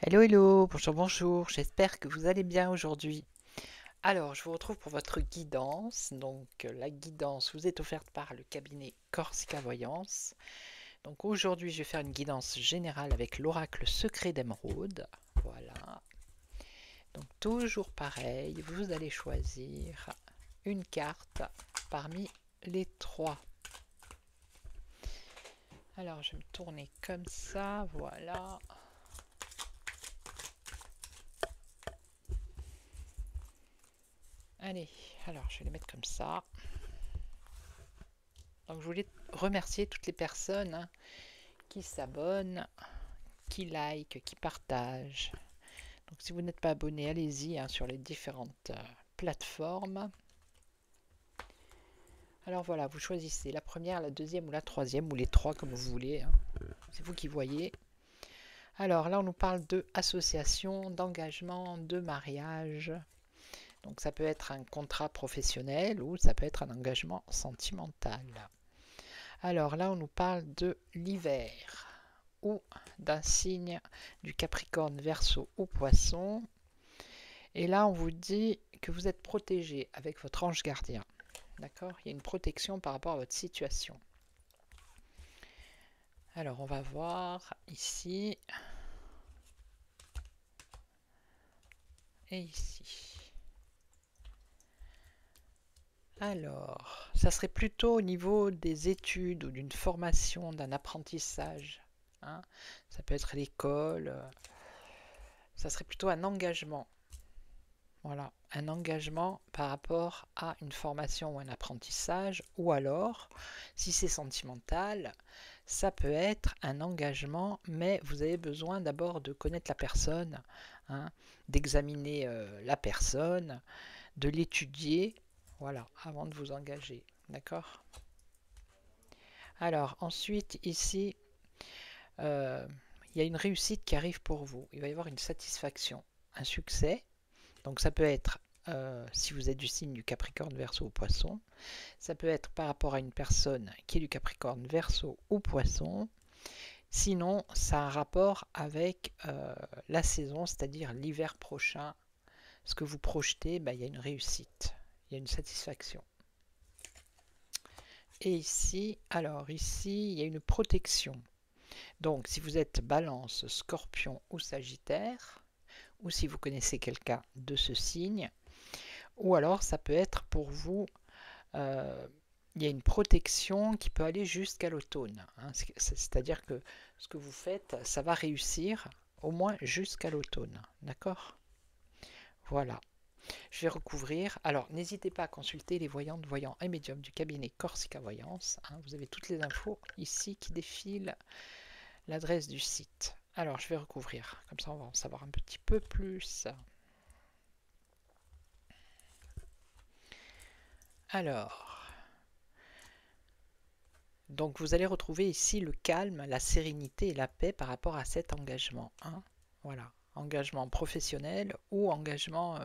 Hello, hello, bonjour, bonjour, j'espère que vous allez bien aujourd'hui. Alors, je vous retrouve pour votre guidance. Donc, la guidance vous est offerte par le cabinet Corsica Voyance. Donc, aujourd'hui, je vais faire une guidance générale avec l'oracle secret d'émeraude. Voilà. Donc, toujours pareil, vous allez choisir une carte parmi les trois. Alors, je vais me tourner comme ça, voilà. Allez, alors je vais les mettre comme ça. Donc je voulais remercier toutes les personnes qui s'abonnent, qui like, qui partagent. Donc si vous n'êtes pas abonné, allez-y sur les différentes plateformes. Alors voilà, vous choisissez la première, la deuxième ou la troisième, ou les trois comme vous voulez. C'est vous qui voyez. Alors là, on nous parle de association, d'engagement, de mariage. Donc ça peut être un contrat professionnel ou ça peut être un engagement sentimental. Alors là, on nous parle de l'hiver ou d'un signe du Capricorne, Verseau ou Poisson. Et là, on vous dit que vous êtes protégé avec votre ange gardien. D'accord? Il y a une protection par rapport à votre situation. Alors, on va voir ici et ici. Alors, ça serait plutôt au niveau des études ou d'une formation, d'un apprentissage. Hein, ça peut être l'école. Ça serait plutôt un engagement. Voilà, un engagement par rapport à une formation ou un apprentissage, ou alors, si c'est sentimental, ça peut être un engagement, mais vous avez besoin d'abord de connaître la personne, hein, d'examiner la personne, de l'étudier, voilà, avant de vous engager, d'accord? Alors, ensuite, ici, il y a une réussite qui arrive pour vous, il va y avoir une satisfaction, un succès. Donc ça peut être, si vous êtes du signe du Capricorne, Verseau ou Poisson, ça peut être par rapport à une personne qui est du Capricorne, Verseau ou Poisson. Sinon, ça a un rapport avec la saison, c'est-à-dire l'hiver prochain. Ce que vous projetez, il y a une réussite, il y a une satisfaction. Et ici, alors ici, il y a une protection. Donc si vous êtes Balance, Scorpion ou Sagittaire, ou si vous connaissez quelqu'un de ce signe, ou alors ça peut être pour vous, il y a une protection qui peut aller jusqu'à l'automne. Hein. C'est-à-dire que ce que vous faites, ça va réussir au moins jusqu'à l'automne. D'accord? Voilà. Je vais recouvrir. Alors, n'hésitez pas à consulter les voyantes, voyants et médiums du cabinet Corsica Voyance. Hein. Vous avez toutes les infos ici qui défilent, l'adresse du site. Alors, je vais recouvrir. Comme ça, on va en savoir un petit peu plus. Alors, donc vous allez retrouver ici le calme, la sérénité et la paix par rapport à cet engagement. Hein. Voilà, engagement professionnel ou engagement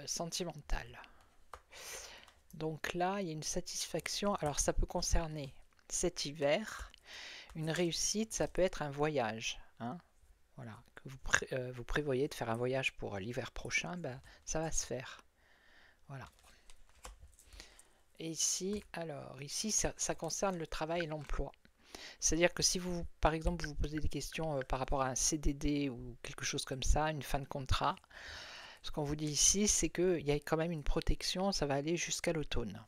sentimental. Donc là, il y a une satisfaction. Alors ça peut concerner cet hiver. Une réussite, ça peut être un voyage. Hein. Voilà, que vous prévoyez de faire un voyage pour l'hiver prochain, ça va se faire. Voilà. Et ici, alors, ici, ça concerne le travail et l'emploi. C'est-à-dire que si vous, par exemple, vous posez des questions par rapport à un CDD ou quelque chose comme ça, une fin de contrat, ce qu'on vous dit ici, c'est qu'il y a quand même une protection, ça va aller jusqu'à l'automne.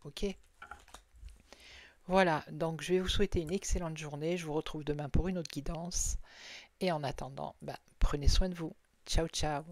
Ok? Voilà, donc je vais vous souhaiter une excellente journée. Je vous retrouve demain pour une autre guidance. Et en attendant, prenez soin de vous. Ciao, ciao!